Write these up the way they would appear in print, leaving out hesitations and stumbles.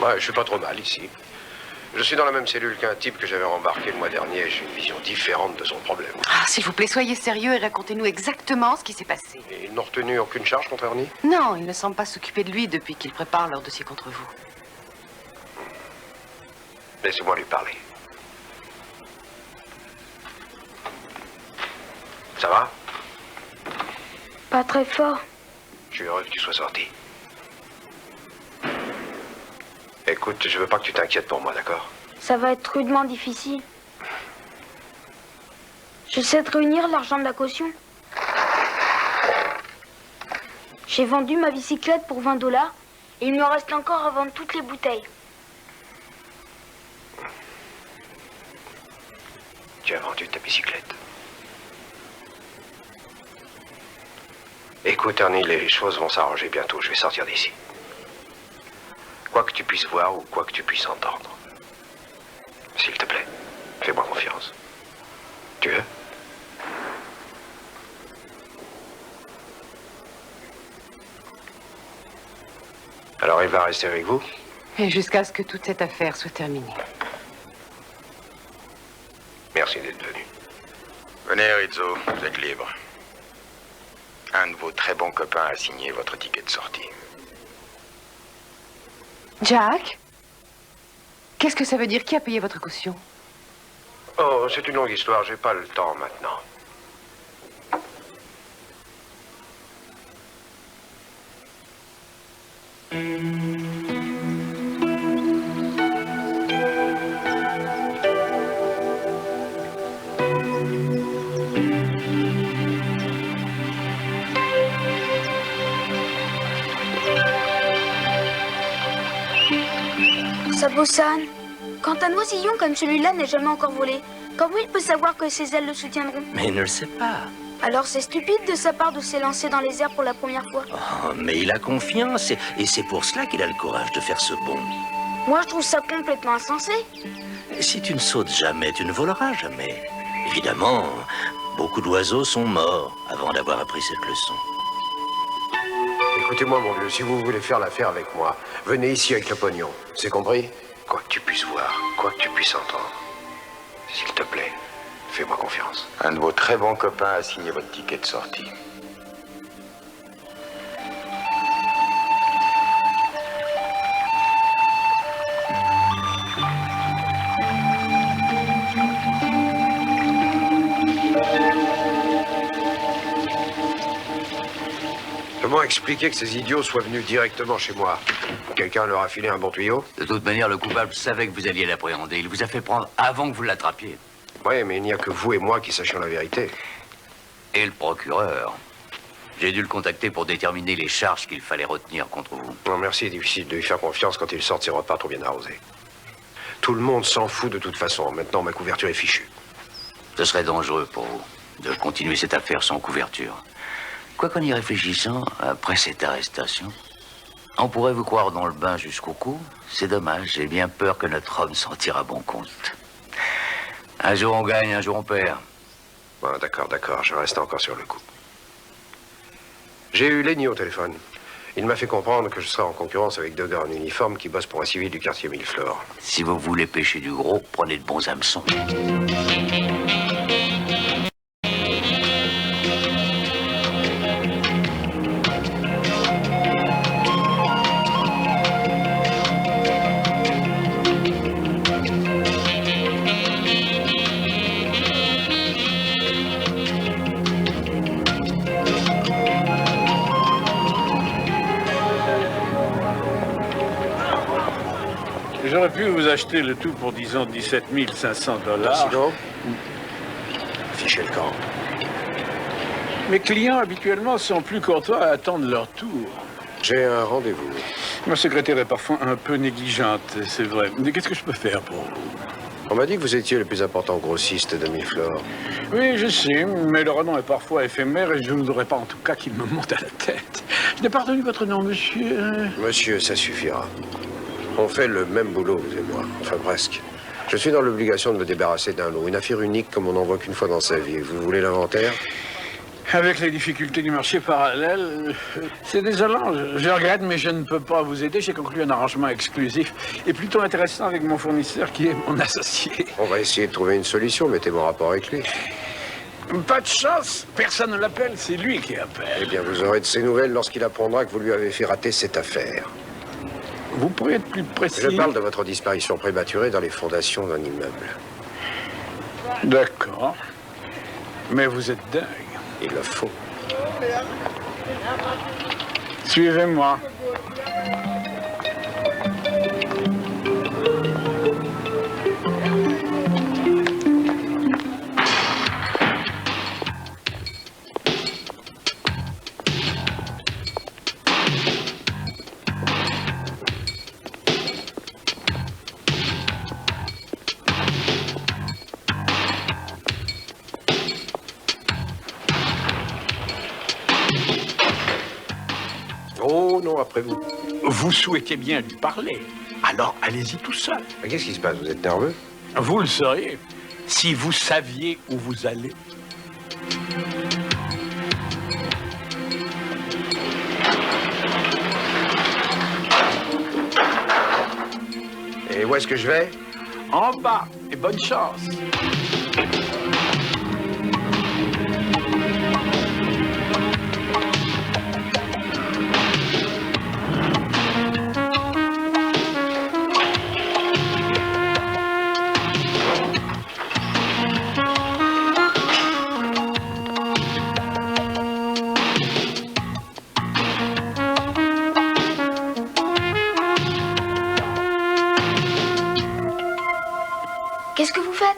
Ouais, je suis pas trop mal ici. Je suis dans la même cellule qu'un type que j'avais embarqué le mois dernier et j'ai une vision différente de son problème. Ah, s'il vous plaît, soyez sérieux et racontez-nous exactement ce qui s'est passé. Et ils n'ont retenu aucune charge contre Ernie? Non, il ne semble pas s'occuper de lui depuis qu'il prépare leur dossier contre vous. Laissez-moi lui parler. Ça va? Pas très fort. Je suis heureux que tu sois sorti. Écoute, je veux pas que tu t'inquiètes pour moi, d'accord? Ça va être rudement difficile. J'essaie de réunir l'argent de la caution. J'ai vendu ma bicyclette pour 20 $ et il me reste encore à vendre toutes les bouteilles. Tu as vendu ta bicyclette. Écoute, Ernie, les choses vont s'arranger bientôt. Je vais sortir d'ici. Quoi que tu puisses voir ou quoi que tu puisses entendre. S'il te plaît, fais-moi confiance. Tu veux? Alors il va rester avec vous? Et jusqu'à ce que toute cette affaire soit terminée. Merci d'être venu. Venez, Rizzo, vous êtes libre. Un de vos très bons copains a signé votre ticket de sortie. Jack? Qu'est-ce que ça veut dire? Qui a payé votre caution? Oh, c'est une longue histoire, j'ai pas le temps maintenant. Sabo-san, quand un oisillon comme celui-là n'est jamais encore volé, comment il peut savoir que ses ailes le soutiendront? Mais il ne le sait pas. Alors c'est stupide de sa part de s'élancer dans les airs pour la première fois. Oh, mais il a confiance et c'est pour cela qu'il a le courage de faire ce bond. Moi je trouve ça complètement insensé. Si tu ne sautes jamais, tu ne voleras jamais. Évidemment, beaucoup d'oiseaux sont morts avant d'avoir appris cette leçon. Écoutez-moi, mon vieux, si vous voulez faire l'affaire avec moi, venez ici avec le pognon. C'est compris? Quoi que tu puisses voir, quoi que tu puisses entendre. S'il te plaît, fais-moi confiance. Un de vos très bons copains a signé votre ticket de sortie. Comment expliquer que ces idiots soient venus directement chez moi? Quelqu'un leur a filé un bon tuyau? De toute manière, le coupable savait que vous alliez l'appréhender. Il vous a fait prendre avant que vous l'attrapiez. Oui, mais il n'y a que vous et moi qui sachions la vérité. Et le procureur. J'ai dû le contacter pour déterminer les charges qu'il fallait retenir contre vous. Non, merci, difficile de lui faire confiance quand il sort de ses repas trop bien arrosés. Tout le monde s'en fout de toute façon. Maintenant, ma couverture est fichue. Ce serait dangereux pour vous de continuer cette affaire sans couverture. Quoi qu'en y réfléchissant, après cette arrestation, on pourrait vous croire dans le bain jusqu'au cou. C'est dommage, j'ai bien peur que notre homme s'en tire à bon compte. Un jour on gagne, un jour on perd. Bon, d'accord, je reste encore sur le coup. J'ai eu Lenny au téléphone. Il m'a fait comprendre que je serai en concurrence avec deux gars en uniforme qui bossent pour un civil du quartier Milleflore. Si vous voulez pêcher du gros, prenez de bons hameçons. J'aurais pu vous acheter le tout pour, disons, 17 500 $. Sinon, fichez le camp. Mes clients, habituellement, sont plus courtois à attendre leur tour. J'ai un rendez-vous. Ma secrétaire est parfois un peu négligente, c'est vrai. Mais qu'est-ce que je peux faire pour vous? On m'a dit que vous étiez le plus important grossiste de Milleflore. Oui, je sais, mais le renom est parfois éphémère et je ne voudrais pas en tout cas qu'il me monte à la tête. Je n'ai pas retenu votre nom, monsieur. Monsieur, ça suffira. On fait le même boulot, vous et moi. Enfin, presque. Je suis dans l'obligation de me débarrasser d'un lot. Une affaire unique comme on n'en voit qu'une fois dans sa vie. Vous voulez l'inventaire? Avec les difficultés du marché parallèle, c'est désolant. Je regrette, mais je ne peux pas vous aider. J'ai conclu un arrangement exclusif et plutôt intéressant avec mon fournisseur qui est mon associé. On va essayer de trouver une solution. Mettez mon rapport avec lui. Pas de chance. Personne ne l'appelle. C'est lui qui appelle. Eh bien, vous aurez de ses nouvelles lorsqu'il apprendra que vous lui avez fait rater cette affaire. Vous pourriez être plus précis? Je parle de votre disparition prématurée dans les fondations d'un immeuble. D'accord. Mais vous êtes dingue. Il le faut. Suivez-moi. Oh non, après vous. Vous souhaitez bien lui parler. Alors allez-y tout seul. Mais qu'est-ce qui se passe? Vous êtes nerveux? Vous le sauriez si vous saviez où vous allez. Et où est-ce que je vais? En bas, et bonne chance. Qu'est-ce que vous faites?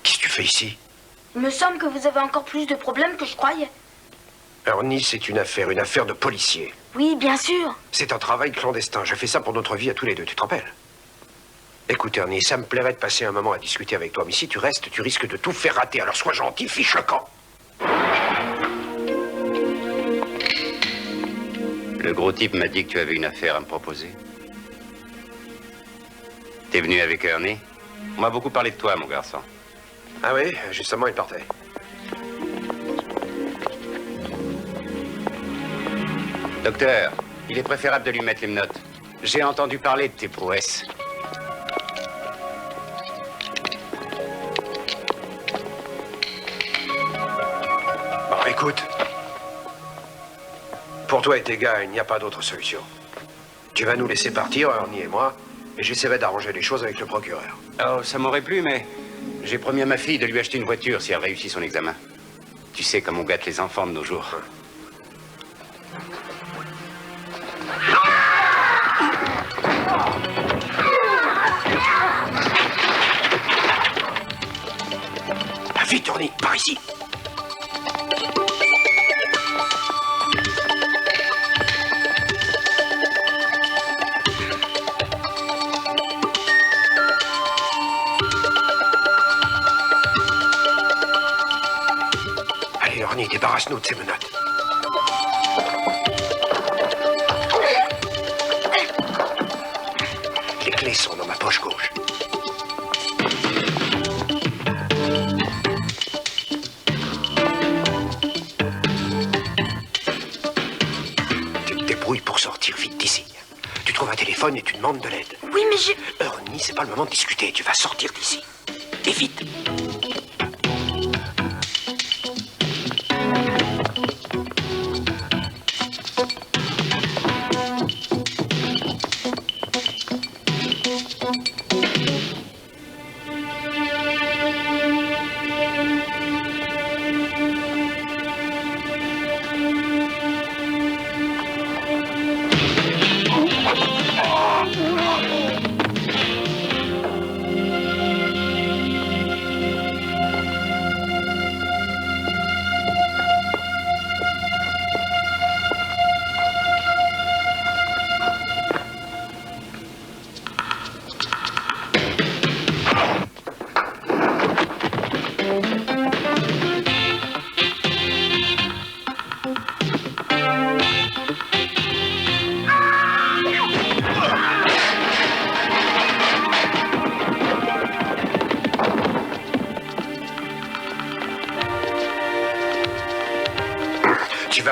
Qu'est-ce que tu fais ici? Il me semble que vous avez encore plus de problèmes que je croyais. Ernie, c'est une affaire de policier. Oui, bien sûr. C'est un travail clandestin. Je fais ça pour notre vie à tous les deux, tu te rappelles? Écoute, Ernie, ça me plairait de passer un moment à discuter avec toi, mais si tu restes, tu risques de tout faire rater. Alors sois gentil, fiche le camp. Le gros type m'a dit que tu avais une affaire à me proposer. T'es venu avec Ernie? On m'a beaucoup parlé de toi, mon garçon. Ah oui, justement, il partait. Docteur, il est préférable de lui mettre les menottes. J'ai entendu parler de tes prouesses. Bon, écoute. Pour toi et tes gars, il n'y a pas d'autre solution. Tu vas nous laisser partir, Ernie et moi, et j'essaierai d'arranger les choses avec le procureur. Oh, ça m'aurait plu, mais j'ai promis à ma fille de lui acheter une voiture si elle réussit son examen. Tu sais comme on gâte les enfants de nos jours. Ah, vite, Ernie, par ici. Allez, Ernie, débarrasse-nous de ces menottes. Les clés sont dans ma poche gauche. Tu te débrouilles pour sortir vite d'ici. Tu trouves un téléphone et tu demandes de l'aide. Oui, mais je... Ernie, c'est pas le moment de discuter. Tu vas sortir d'ici. Et vite.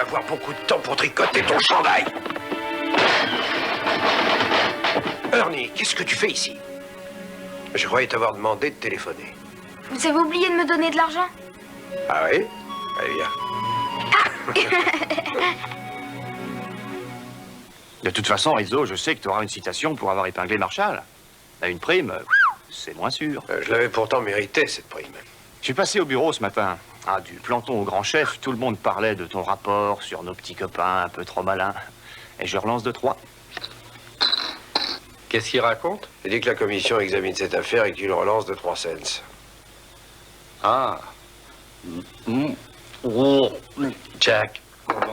avoir beaucoup de temps pour tricoter ton chandail. Ernie, qu'est-ce que tu fais ici? Je croyais t'avoir demandé de téléphoner. Vous avez oublié de me donner de l'argent? Ah oui? Allez, viens. De toute façon, Rizzo, je sais que tu auras une citation pour avoir épinglé Marshall. Là, une prime, c'est moins sûr. Je l'avais pourtant mérité, cette prime. Je suis passé au bureau ce matin. Ah, du planton au grand chef, tout le monde parlait de ton rapport sur nos petits copains un peu trop malins. Et je relance de 3. Qu'est-ce qu'il raconte? Il dit que la commission examine cette affaire et qu'il relance de 3 cents. Ah. Oh. Jack,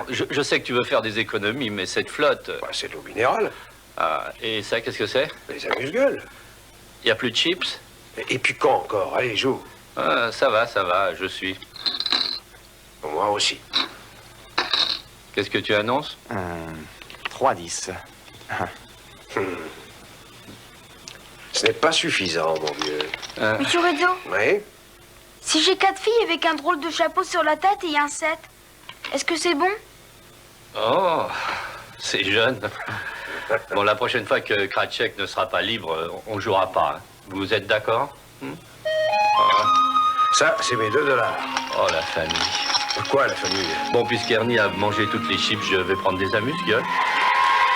je sais que tu veux faire des économies, mais cette flotte... Bah, c'est de l'eau minérale. Ah, et ça, qu'est-ce que c'est? Les amuse-gueules. Il n'y a plus de chips? Et puis quand encore? Allez, joue. Ah, ça va, je suis. Moi aussi. Qu'est-ce que tu annonces? 3-10. Ce n'est pas suffisant, mon vieux. Monsieur Rizzo, Oui? si j'ai 4 filles avec un drôle de chapeau sur la tête et un 7, est-ce que c'est bon? Oh, c'est jeune. Bon, la prochaine fois que Kratchek ne sera pas libre, on jouera pas. Hein. Vous êtes d'accord? Ça, c'est mes $2. Oh, la famille. Quoi, la famille? Bon, puisqu'Ernie a mangé toutes les chips, je vais prendre des amuse-gueules.